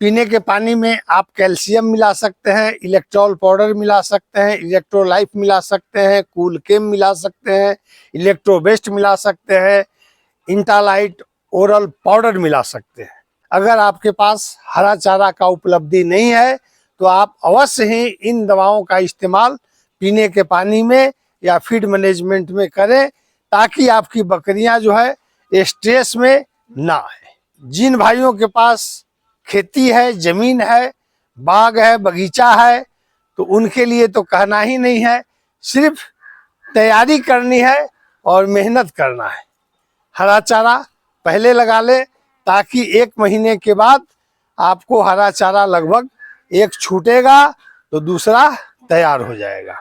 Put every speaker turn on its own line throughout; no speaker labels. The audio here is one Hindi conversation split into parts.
पीने के पानी में आप कैल्शियम मिला सकते हैं, इलेक्ट्रॉल पाउडर मिला सकते हैं, इलेक्ट्रोलाइफ मिला सकते हैं, कूल केम मिला सकते हैं, इलेक्ट्रोबेस्ट मिला सकते हैं, इंटालाइट ओरल पाउडर मिला सकते हैं। अगर आपके पास हरा चारा का उपलब्धि नहीं है तो आप अवश्य ही इन दवाओं का इस्तेमाल पीने के पानी में या फीड मैनेजमेंट में करें, ताकि आपकी बकरियां जो है स्ट्रेस में ना आए। जिन भाइयों के पास खेती है, जमीन है, बाग है, बगीचा है, तो उनके लिए तो कहना ही नहीं है, सिर्फ तैयारी करनी है और मेहनत करना है। हरा चारा पहले लगा ले, ताकि 1 महीने के बाद आपको हरा चारा लगभग एक छूटेगा तो दूसरा तैयार हो जाएगा।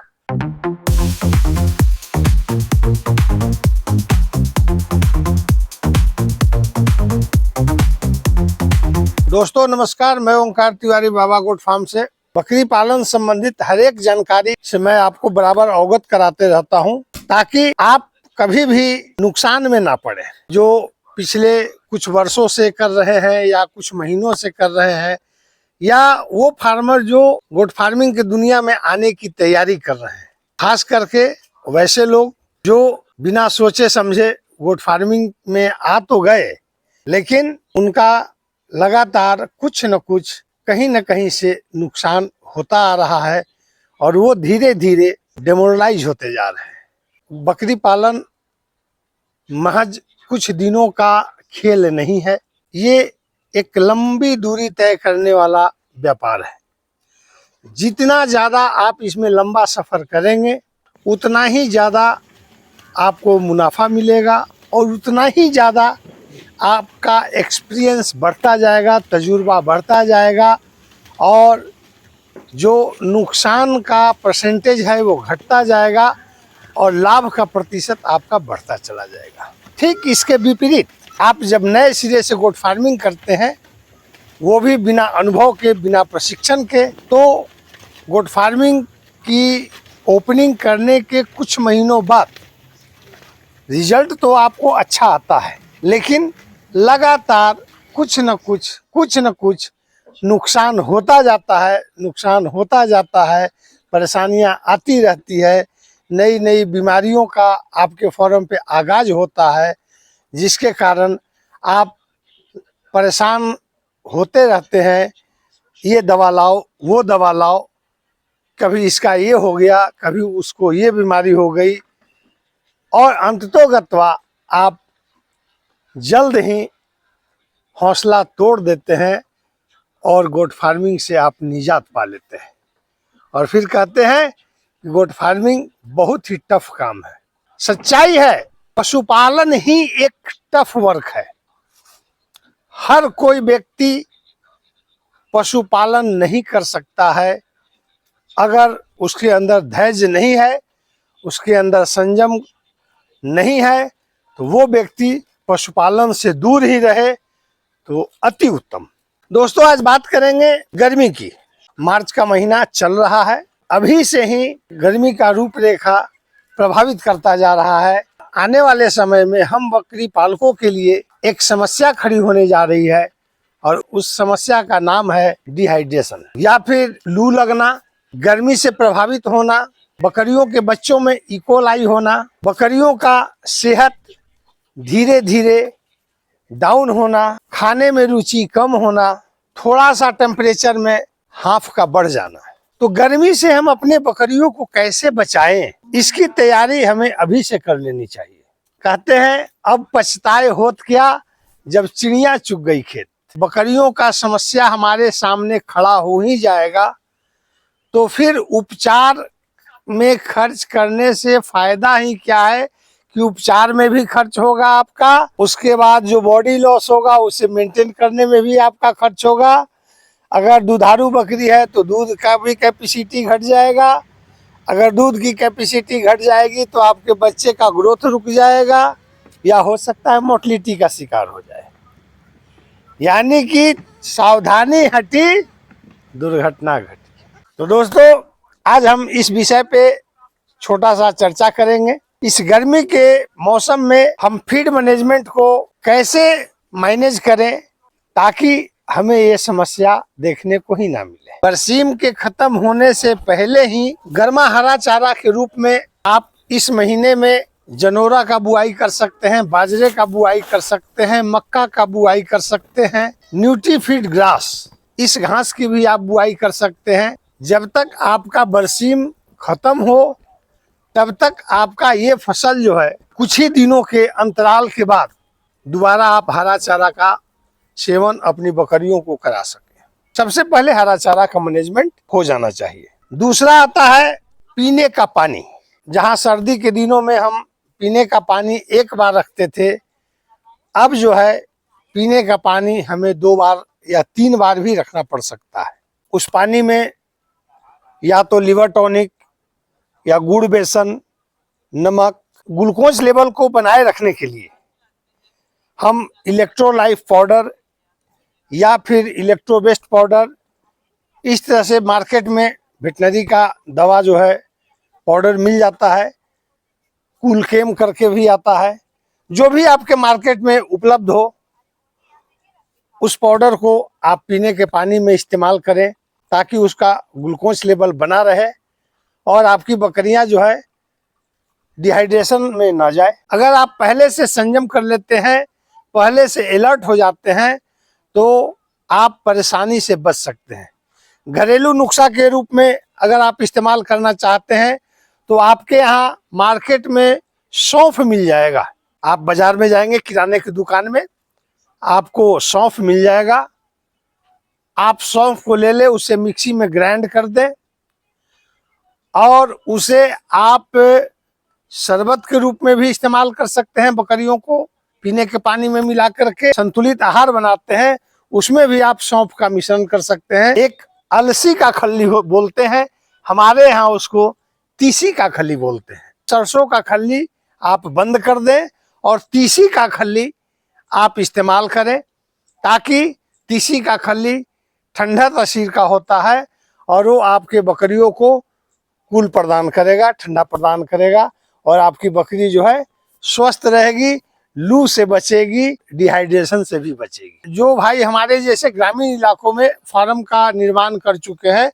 दोस्तों नमस्कार, मैं ओंकार तिवारी बाबा गोट फार्म से बकरी पालन संबंधित हर एक जानकारी से मैं आपको बराबर अवगत कराते रहता हूं, ताकि आप कभी भी नुकसान में ना पड़े। जो पिछले कुछ वर्षों से कर रहे हैं या कुछ महीनों से कर रहे हैं, या वो फार्मर जो गोट फार्मिंग की दुनिया में आने की तैयारी कर रहे हैं, खास करके वैसे लोग जो बिना सोचे समझे गोट फार्मिंग में आ तो गए, लेकिन उनका लगातार कुछ न कुछ कहीं न कहीं से नुकसान होता आ रहा है और वो धीरे धीरे डेमोरलाइज होते जा रहे हैं। बकरी पालन महज कुछ दिनों का खेल नहीं है, ये एक लंबी दूरी तय करने वाला व्यापार है। जितना ज़्यादा आप इसमें लंबा सफ़र करेंगे, उतना ही ज़्यादा आपको मुनाफा मिलेगा और उतना ही ज़्यादा आपका एक्सपीरियंस बढ़ता जाएगा, तजुर्बा बढ़ता जाएगा और जो नुकसान का परसेंटेज है वो घटता जाएगा और लाभ का प्रतिशत आपका बढ़ता चला जाएगा। ठीक इसके विपरीत आप जब नए सिरे से गोट फार्मिंग करते हैं, वो भी बिना अनुभव के, बिना प्रशिक्षण के, तो गोट फार्मिंग की ओपनिंग करने के कुछ महीनों बाद रिजल्ट तो आपको अच्छा आता है, लेकिन लगातार कुछ न कुछ नुकसान होता जाता है, परेशानियां आती रहती है, नई नई बीमारियों का आपके फार्म पे आगाज होता है, जिसके कारण आप परेशान होते रहते हैं। ये दवा लाओ, वो दवा लाओ, कभी इसका ये हो गया, कभी उसको ये बीमारी हो गई, और अंततोगत्वा आप जल्द ही हौसला तोड़ देते हैं और गोट फार्मिंग से आप निजात पा लेते हैं और फिर कहते हैं कि गोट फार्मिंग बहुत ही टफ काम है। सच्चाई है, पशुपालन ही एक टफ वर्क है। हर कोई व्यक्ति पशुपालन नहीं कर सकता है। अगर उसके अंदर धैर्य नहीं है, उसके अंदर संयम नहीं है, तो वो व्यक्ति पशुपालन से दूर ही रहे तो अति उत्तम। दोस्तों आज बात करेंगे गर्मी की। मार्च का महीना चल रहा है, अभी से ही गर्मी का रूपरेखा प्रभावित करता जा रहा है। आने वाले समय में हम बकरी पालकों के लिए एक समस्या खड़ी होने जा रही है और उस समस्या का नाम है डिहाइड्रेशन या फिर लू लगना, गर्मी से प्रभावित होना, बकरियों के बच्चों में इकोलाई होना, बकरियों का सेहत धीरे धीरे डाउन होना, खाने में रुचि कम होना, थोड़ा सा टेम्परेचर में हाफ का बढ़ जाना। तो गर्मी से हम अपने बकरियों को कैसे बचाएं, इसकी तैयारी हमें अभी से कर लेनी चाहिए। कहते हैं अब पछताए होत क्या जब चिड़िया चुग गई खेत। बकरियों का समस्या हमारे सामने खड़ा हो ही जाएगा, तो फिर उपचार में खर्च करने से फायदा ही क्या है कि उपचार में भी खर्च होगा आपका, उसके बाद जो बॉडी लॉस होगा उसे मेंटेन करने में भी आपका खर्च होगा। अगर दुधारू बकरी है तो दूध का भी कैपेसिटी घट जाएगा, अगर दूध की कैपेसिटी घट जाएगी तो आपके बच्चे का ग्रोथ रुक जाएगा या हो सकता है मोर्टलिटी का शिकार हो जाए। यानी कि सावधानी हटी दुर्घटना घटी। तो दोस्तों आज हम इस विषय पे छोटा सा चर्चा करेंगे। इस गर्मी के मौसम में हम फीड मैनेजमेंट को कैसे मैनेज करें ताकि हमें ये समस्या देखने को ही ना मिले। बरसीम के खत्म होने से पहले ही गर्मा हरा चारा के रूप में आप इस महीने में जनोरा का बुआई कर सकते हैं, बाजरे का बुआई कर सकते हैं, मक्का का बुआई कर सकते हैं, न्यूट्रीफीड ग्रास, इस घास की भी आप बुआई कर सकते हैं। जब तक आपका बरसीम खत्म हो तब तक आपका ये फसल जो है कुछ ही दिनों के अंतराल के बाद दोबारा आप हरा चारा का सेवन अपनी बकरियों को करा सकें। सबसे पहले हरा चारा का मैनेजमेंट हो जाना चाहिए। दूसरा आता है पीने का पानी। जहां सर्दी के दिनों में हम पीने का पानी एक बार रखते थे, अब जो है पीने का पानी हमें 2 बार या 3 बार भी रखना पड़ सकता है। उस पानी में या तो लिवर टॉनिक या गुड़, बेसन, नमक, ग्लूकोज लेवल को बनाए रखने के लिए हम इलेक्ट्रोलाइफ पाउडर या फिर इलेक्ट्रोबेस्ट पाउडर, इस तरह से मार्केट में वेटनरी का दवा जो है पाउडर मिल जाता है, कूल केम करके भी आता है। जो भी आपके मार्केट में उपलब्ध हो उस पाउडर को आप पीने के पानी में इस्तेमाल करें ताकि उसका ग्लूकोज लेवल बना रहे और आपकी बकरियां जो है डिहाइड्रेशन में ना जाए। अगर आप पहले से संयम कर लेते हैं, पहले से अलर्ट हो जाते हैं, तो आप परेशानी से बच सकते हैं। घरेलू नुस्खा के रूप में अगर आप इस्तेमाल करना चाहते हैं तो आपके यहाँ मार्केट में सौंफ मिल जाएगा। आप बाजार में जाएंगे किराने की दुकान में, आपको सौंफ मिल जाएगा। आप सौंफ को ले ले, उसे मिक्सी में ग्राइंड कर दें और उसे आप शरबत के रूप में भी इस्तेमाल कर सकते हैं। बकरियों को पीने के पानी में मिला करके संतुलित आहार बनाते हैं, उसमें भी आप सौंफ का मिश्रण कर सकते हैं। एक अलसी का खल्ली बोलते हैं, हमारे यहाँ उसको तीसी का खल्ली बोलते हैं। सरसों का खल्ली आप बंद कर दें और तीसी का खल्ली आप इस्तेमाल करें, ताकि तीसी का खल्ली ठंडा तासीर का होता है और वो आपके बकरियों को कूल प्रदान करेगा, ठंडा प्रदान करेगा और आपकी बकरी जो है स्वस्थ रहेगी, लू से बचेगी, डिहाइड्रेशन से भी बचेगी। जो भाई हमारे जैसे ग्रामीण इलाकों में फार्म का निर्माण कर चुके हैं,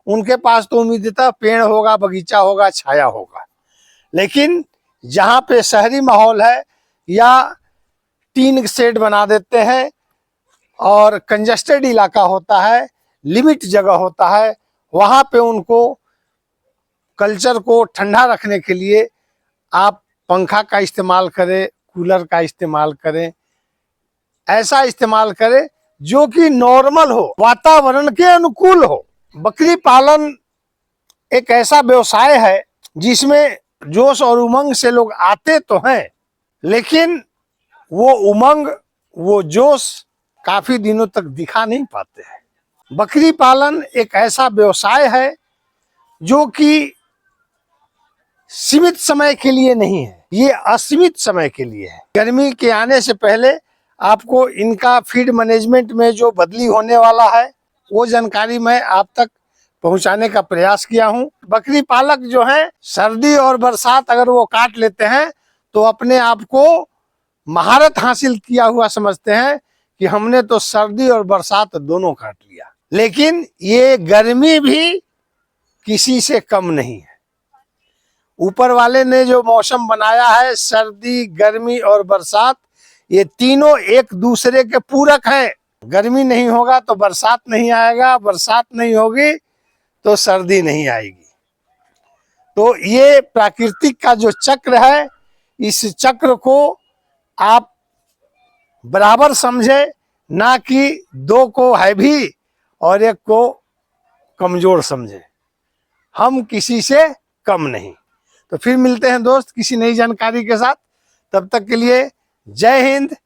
उनके पास तो उम्मीदतः पेड़ होगा, बगीचा होगा, छाया होगा। लेकिन जहाँ पे शहरी माहौल है या टीन शेड बना देते हैं और कंजस्टेड इलाका होता है, लिमिट जगह होता है, वहाँ पे उनको कल्चर को ठंडा रखने के लिए आप पंखा का इस्तेमाल करें, कूलर का इस्तेमाल करें। ऐसा इस्तेमाल करें जो कि नॉर्मल हो, वातावरण के अनुकूल हो। बकरी पालन एक ऐसा व्यवसाय है जिसमें जोश और उमंग से लोग आते तो हैं, लेकिन वो उमंग, वो जोश काफी दिनों तक दिखा नहीं पाते हैं। बकरी पालन एक ऐसा व्यवसाय है जो कि सीमित समय के लिए नहीं है, ये असीमित समय के लिए है। गर्मी के आने से पहले आपको इनका फीड मैनेजमेंट में जो बदली होने वाला है वो जानकारी मैं आप तक पहुंचाने का प्रयास किया हूं। बकरी पालक जो हैं, सर्दी और बरसात अगर वो काट लेते हैं तो अपने आप को महारत हासिल किया हुआ समझते हैं कि हमने तो सर्दी और बरसात दोनों काट लिया। लेकिन ये गर्मी भी किसी से कम नहीं है। ऊपर वाले ने जो मौसम बनाया है, सर्दी, गर्मी और बरसात, ये तीनों एक दूसरे के पूरक हैं। गर्मी नहीं होगा तो बरसात नहीं आएगा, बरसात नहीं होगी तो सर्दी नहीं आएगी। तो ये प्राकृतिक का जो चक्र है, इस चक्र को आप बराबर समझे, ना कि 2 को हैवी और 1 को कमजोर समझे। हम किसी से कम नहीं। तो फिर मिलते हैं दोस्त किसी नई जानकारी के साथ। तब तक के लिए जय हिंद,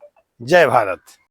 जय भारत।